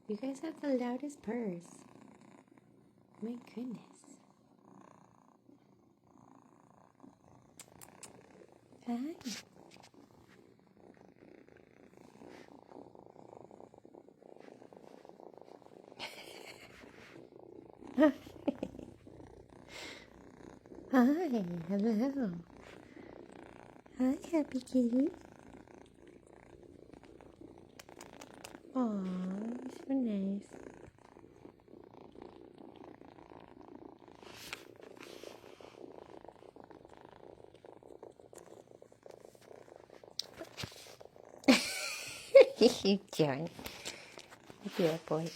You guys have the loudest purrs. My goodness. Hi. Hi, hello. Hi, happy kitty. Aw, so nice. You John. Good boy.